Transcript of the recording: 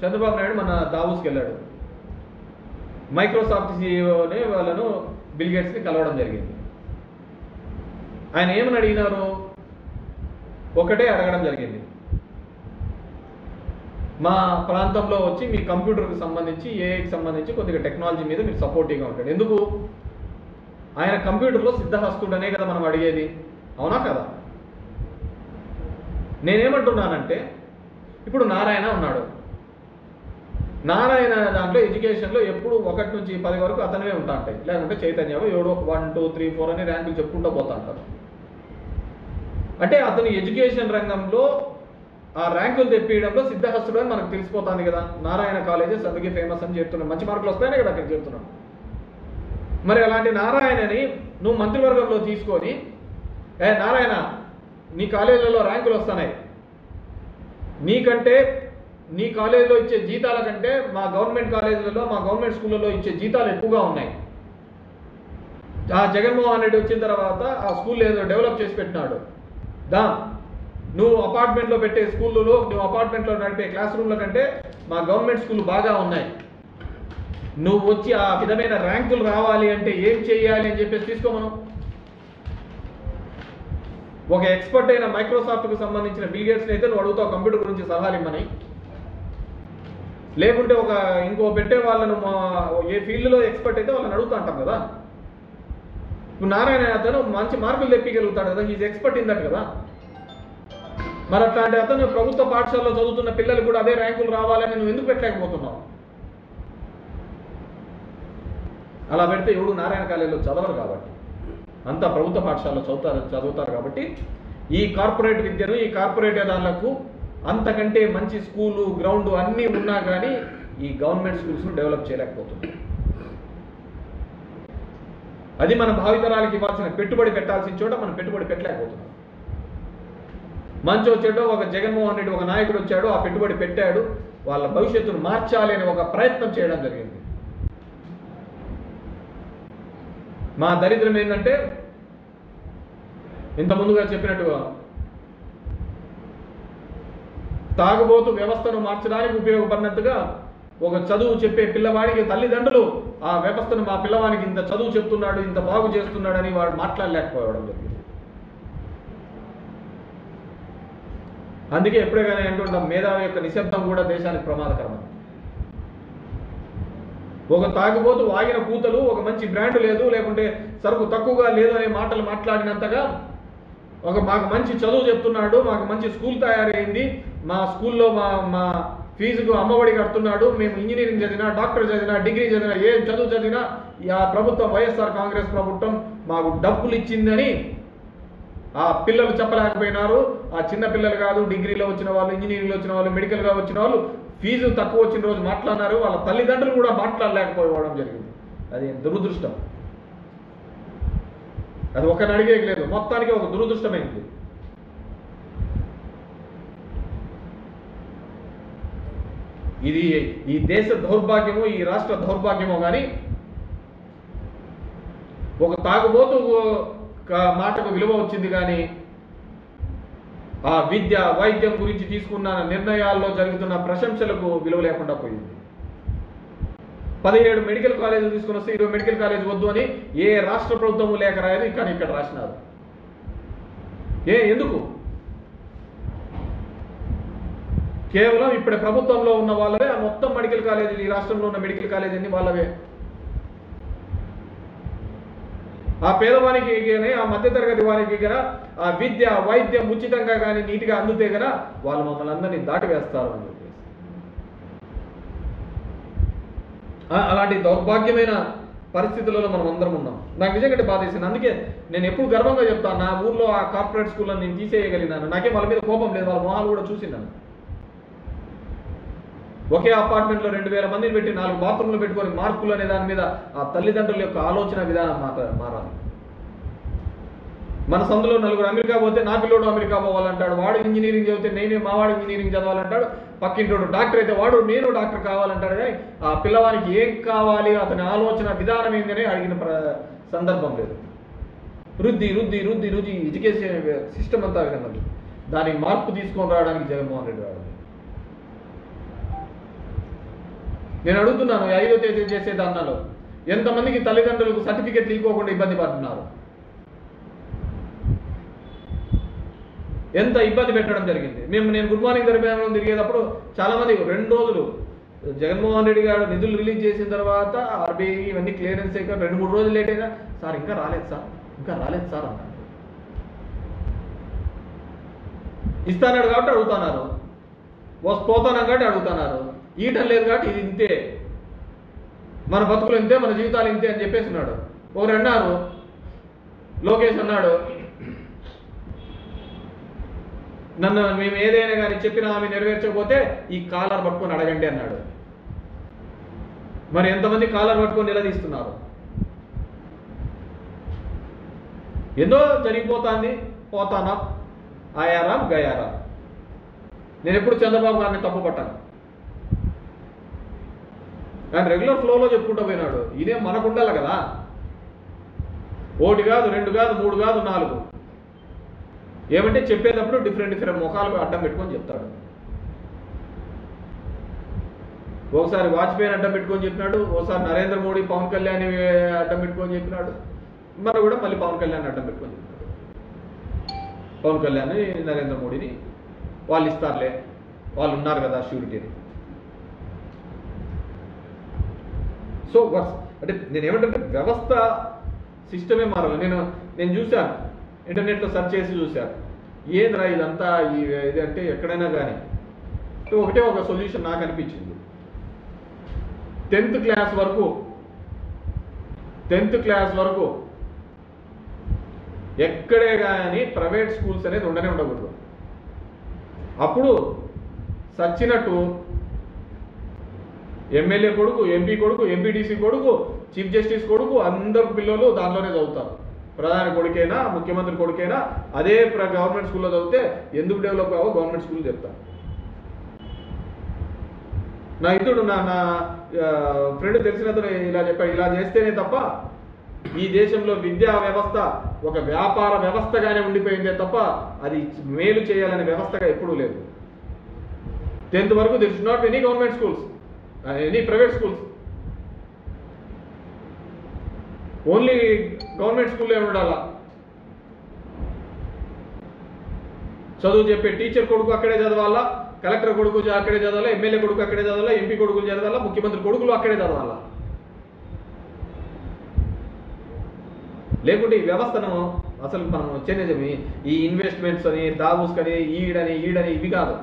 చంద్రబాబు నాయుడు మన దావోస్కి వెళ్ళాడు. మైక్రోసాఫ్ట్ సీఈఓని వాళ్ళను బిల్ గేట్స్ని కలవడం జరిగింది. ఆయన ఏమని అడిగినారు? ఒకటే అడగడం జరిగింది, మా ప్రాంతంలో వచ్చి మీ కంప్యూటర్కి సంబంధించి ఏఐకి సంబంధించి కొద్దిగా టెక్నాలజీ మీద మీరు సపోర్టివ్గా ఉంటాడు. ఎందుకు? ఆయన కంప్యూటర్లో సిద్ధహస్తుడనే కదా మనం అడిగేది, అవునా కదా? నేనేమంటున్నానంటే ఇప్పుడు నారాయణ ఉన్నాడు. నారాయణ దాంట్లో ఎడ్యుకేషన్లో ఎప్పుడు 1 నుంచి 10 వరకు అతనే ఉంటా ఉంటాయి, లేకుంటే చైతన్య 7 1 2 3 4 అని ర్యాంకులు చెప్పుకుంటూ పోతా ఉంటారు. అంటే అతను ఎడ్యుకేషన్ రంగంలో ఆ ర్యాంకులు తెప్పియడంలో సిద్ధహస్తుడు అని మనకు తెలిసిపోతుంది కదా. నారాయణ కాలేజెస్ అందుకే ఫేమస్ అని చెప్తున్నాం, మంచి మార్కులు వస్తాయనే కదా అక్కడ చెప్తున్నాం. మరి అలాంటి నారాయణని నువ్వు మంత్రివర్గంలో తీసుకొని, నారాయణ నీ కాలేజీలలో ర్యాంకులు వస్తున్నాయి, నీకంటే నీ కాలేజీలో ఇచ్చే జీతాల కంటే మా గవర్నమెంట్ కాలేజీలలో మా గవర్నమెంట్ స్కూళ్ళలో ఇచ్చే జీతాలు ఎక్కువగా ఉన్నాయి. ఆ జగన్మోహన్ రెడ్డి వచ్చిన తర్వాత ఆ స్కూల్ ఏదో డెవలప్ చేసి పెట్టినాడు. నువ్వు అపార్ట్మెంట్లో పెట్టే స్కూళ్ళలో, నువ్వు అపార్ట్మెంట్లో నడిపే క్లాస్ రూమ్ల కంటే మా గవర్నమెంట్ స్కూల్ బాగా ఉన్నాయి. నువ్వు వచ్చి ఆ విధమైన ర్యాంకులు రావాలి అంటే ఏం చేయాలి అని చెప్పేసి తీసుకోమను. ఒక ఎక్స్పర్ట్ అయిన మైక్రోసాఫ్ట్కి సంబంధించిన బిల్ గేట్స్ని అయితే నువ్వు అడుగుతావు కంప్యూటర్ గురించి సలహాలు ఇమ్మని, లేకుంటే ఒక ఇంకో పెట్టే వాళ్ళను ఏ ఫీల్డ్లో ఎక్స్పర్ట్ అయితే వాళ్ళని అడుగుతా అంటాం కదా. ఇప్పుడు నారాయణ అతను మంచి మార్కులు తెప్పగలుగుతాడు కదా, ఈజ్ ఎక్స్పర్ట్ ఇన్ దట్ కదా. మరి అట్లాంటి అతను ప్రభుత్వ పాఠశాలలో చదువుతున్న పిల్లలు కూడా అదే ర్యాంకులు రావాలని నువ్వు ఎందుకు పెట్టలేకపోతున్నావు? అలా పెడితే ఎవడు నారాయణ కాలేజీలో చదవరు కాబట్టి, అంతా ప్రభుత్వ పాఠశాలలో చదువుతారు కాబట్టి ఈ కార్పొరేట్ విద్యను, ఈ కార్పొరేట్ దానిలకు అంతకంటే మంచి స్కూలు, గ్రౌండ్ అన్నీ ఉన్నా కానీ ఈ గవర్నమెంట్ స్కూల్స్ను డెవలప్ చేయలేకపోతుంది. అది మన భావితరాలకు ఇవ్వాల్సిన పెట్టుబడి పెట్టాల్సిన చోట మనం పెట్టుబడి పెట్టలేకపోతున్నాం. మంచి వచ్చాడో ఒక జగన్మోహన్ రెడ్డి ఒక నాయకుడు వచ్చాడు, ఆ పెట్టుబడి పెట్టాడు, వాళ్ళ భవిష్యత్తును మార్చాలి అనే ఒక ప్రయత్నం చేయడం జరిగింది. మా దరిద్రం ఏంటంటే ఇంత ముందుగా చెప్పినట్టుగా తాగుబోతు వ్యవస్థను మార్చడానికి ఉపయోగపడినట్టుగా ఒక చదువు చెప్పే పిల్లవాడికి తల్లిదండ్రులు ఆ వ్యవస్థను మా పిల్లవాడికి ఇంత చదువు చెప్తున్నాడు, ఇంత బాగు చేస్తున్నాడని వాడు మాట్లాడలేకపోవడం జరిగింది. అందుకే ఎప్పుడే కానీ అంటుంటాం, మేధావి యొక్క నిశ్శబ్దం కూడా దేశానికి ప్రమాదకరం. ఒక తాగుబోతు వాగిన కూతలు, ఒక మంచి బ్రాండ్ లేదు, లేకుంటే సరుకు తక్కువగా లేదు అనే మాటలు మాట్లాడినంతగా మాకు మంచి చదువు చెప్తున్నాడు, మాకు మంచి స్కూల్ తయారైంది, మా స్కూల్లో మా ఫీజుకు అమ్మఒడి కడుతున్నాడు, మేము ఇంజనీరింగ్ చదివినా, డాక్టర్ చదివినా, డిగ్రీ చదివినా, ఏం చదువు చదివినా ఆ ప్రభుత్వం వైఎస్ఆర్ కాంగ్రెస్ ప్రభుత్వం మాకు డబ్బులు ఇచ్చిందని ఆ పిల్లలు చెప్పలేకపోయినారు. ఆ చిన్న పిల్లలు కాదు, డిగ్రీలో వచ్చిన వాళ్ళు, ఇంజనీరింగ్లో వచ్చిన వాళ్ళు, మెడికల్గా వచ్చిన వాళ్ళు ఫీజు తక్కువ వచ్చిన రోజు మాట్లాడినారు, వాళ్ళ తల్లిదండ్రులు కూడా మాట్లాడలేకపోవడం జరిగింది. అది దురదృష్టం. అది ఒకరిని అడిగేకి లేదు, మొత్తానికి ఒక దురదృష్టమైంది. ఇది ఈ దేశ దౌర్భాగ్యమో, ఈ రాష్ట్ర దౌర్భాగ్యమో కానీ ఒక తాగుబోతు మాటకు విలువ వచ్చింది, కానీ ఆ విద్య వైద్యం గురించి తీసుకున్న నిర్ణయాల్లో జరుగుతున్న ప్రశంసలకు విలువ లేకుండా పోయింది. 17 మెడికల్ కాలేజీలు తీసుకుని వస్తే 20 మెడికల్ కాలేజ్ వద్దు అని ఏ రాష్ట్ర ప్రభుత్వము లేఖ రాయదు, కానీ ఇక్కడ రాసినారు. ఎందుకు? కేవలం ఇప్పుడు ప్రభుత్వంలో ఉన్న వాళ్ళవే ఆ మొత్తం మెడికల్ కాలేజీలు, ఈ రాష్ట్రంలో ఉన్న మెడికల్ కాలేజీ అన్ని వాళ్ళవే. ఆ పేదవానికి కానీ, ఆ మధ్యతరగతి వారికి కానీ ఆ విద్య వైద్యం ఉచితంగా కానీ నీట్గా అందుతే కదా వాళ్ళు మమ్మల్ని అందరినీ దాటివేస్తారు అని చెప్పేసి అలాంటి దౌర్భాగ్యమైన పరిస్థితులలో మనం అందరం ఉన్నాం. నాకు నిజంగా బాధేసింది. అందుకే నేను ఎప్పుడు గర్వంగా చెప్తాను, నా ఊర్లో ఆ కార్పొరేట్ స్కూళ్ళని నేను తీసేయగలిగినాను. నాకేం వాళ్ళ మీద కోపం లేదు, వాళ్ళ మొహాలు కూడా చూసినాను. ఒకే అపార్ట్మెంట్లో 2000 మందిని పెట్టి 4 బాత్రూమ్లు పెట్టుకొని మార్కులు అనే దాని మీద ఆ తల్లిదండ్రుల యొక్క ఆలోచన విధానం మారాలి. మన సందులో 4 అమెరికా పోతే నా పిల్లోడు అమెరికా పోవాలంటాడు, వాడు ఇంజనీరింగ్ చదివితే నేనే మావాడు ఇంజనీరింగ్ చదవాలంటాడు, పక్కింటోడు డాక్టర్ అయితే వాడు నేను డాక్టర్ కావాలంటాడు. కానీ ఆ పిల్లవానికి ఏం కావాలి, అతని ఆలోచన విధానం ఏంటనే అడిగిన సందర్భం లేదు. రుద్ది రుద్ది రుద్ది రుద్ది ఎడ్యుకేషన్ సిస్టమ్ అంతా విధంగా దానికి మార్పు తీసుకొని రావడానికి జగన్మోహన్ రెడ్డి రావడం. నేను అడుగుతున్నాను 5వ తేదీ చేసే ధర్నాలో ఎంతమందికి తల్లిదండ్రులకు సర్టిఫికెట్లు ఇవ్వకుండా ఇబ్బంది పడుతున్నారు, ఎంత ఇబ్బంది పెట్టడం జరిగింది. నేను గుడ్ మార్నింగ్ దర్శనం తిరిగేటప్పుడు చాలామంది 2 రోజులు జగన్మోహన్ రెడ్డి గారు నిధులు రిలీజ్ చేసిన తర్వాత ఆర్బీఐ ఇవన్నీ క్లియరెన్స్ అయ్యాక 2-3 రోజులు లేట్ అయినా సార్ ఇంకా రాలేదు సార్ అన్నారు. ఇస్తానాడు కాబట్టి అడుగుతున్నారు, పోతాను కాబట్టి అడుగుతున్నారు, ఈటం లేదు కాబట్టి ఇది ఇంతే, మన బతుకులు ఇంతే, మన జీవితాలు ఇంతే అని చెప్పేసి ఉన్నాడు. ఒకరు అన్నారు, లోకేష్ అన్నాడు, నన్ను మేము ఏదైనా కానీ చెప్పిన ఆమె నెరవేర్చకపోతే ఈ కాలర్ పట్టుకొని అడగండి అన్నాడు. మరి ఎంతమంది కాలర్ పట్టుకొని నిలదీస్తున్నారు? ఏదో జరిగిపోతుంది, పోతానా, ఆయారా గయారా. నేను ఎప్పుడు చంద్రబాబు గారిని తప్పు పట్టాను, ఆయన రెగ్యులర్ ఫ్లోలో చెప్పుకుంటూ పోయినాడు. ఇదే మనకుండాలి కదా, 1 కాదు 2 కాదు 3 కాదు 4. ఏమంటే చెప్పేటప్పుడు డిఫరెంట్ ముఖాలు అడ్డం పెట్టుకొని చెప్తాడు. ఒకసారి వాజ్పేయిని అడ్డం పెట్టుకొని చెప్పినాడు, ఒకసారి నరేంద్ర మోడీ పవన్ కళ్యాణ్ అడ్డం పెట్టుకొని చెప్పినాడు, మన కూడా మళ్ళీ పవన్ కళ్యాణ్ అడ్డం పెట్టుకొని చెప్పినాడు. పవన్ కళ్యాణ్ నరేంద్ర మోడీని వాళ్ళు ఇస్తారులే, వాళ్ళు ఉన్నారు కదా షూరిటీని. సో అంటే నేనేమంటే వ్యవస్థ సిస్టమే మారాలి. నేను చూశాను, ఇంటర్నెట్లో సెర్చ్ చేసి చూశాను, ఏంద్రా ఇదంతా ఇది అంటే ఎక్కడైనా కానీ ఒకటే ఒక సొల్యూషన్ నాకు అనిపించింది. 10th క్లాస్ వరకు ఎక్కడే కానీ ప్రైవేట్ స్కూల్స్ అనేది ఉండకూడదు. అప్పుడు సచ్చినట్టు ఎమ్మెల్యే కొడుకు, ఎంపీ కొడుకు, ఎంపీటీసీ కొడుకు, చీఫ్ జస్టిస్ కొడుకు అందరు పిల్లలు దాంట్లోనే చదువుతారు. ప్రధాని కొడుకైనా ముఖ్యమంత్రి కొడుకైనా అదే గవర్నమెంట్ స్కూల్లో చదివితే ఎందుకు డెవలప్ కావో గవర్నమెంట్ స్కూల్ చెప్తారు. నా ఇతడు నా ఫ్రెండ్ తెలిసిన అతను ఇలా చెప్పాడు, ఇలా చేస్తేనే తప్ప ఈ దేశంలో విద్యా వ్యవస్థ ఒక వ్యాపార వ్యవస్థగానే ఉండిపోయిందే తప్ప అది మేలు చేయాలనే వ్యవస్థగా ఎప్పుడూ లేదు. 10th వరకు there should not any government schools, any private schools, only government స్కూల్లో ఉండాలా. చదువు చెప్పే టీచర్ కొడుకు అక్కడే చదవాలా, కలెక్టర్ కొడుకు అక్కడే చదవాలా, ఎమ్మెల్యే కొడుకు అక్కడే చదవాలా, ఎంపీ కొడుకులు చదవాలా, ముఖ్యమంత్రి కొడుకులు అక్కడే చదవాలా. లేకుంటే ఈ వ్యవస్థను అసలు మనం చేంజ్ ఈ ఇన్వెస్ట్మెంట్స్ అని, దావూస్ అని, ఈడని ఇవి కాదు.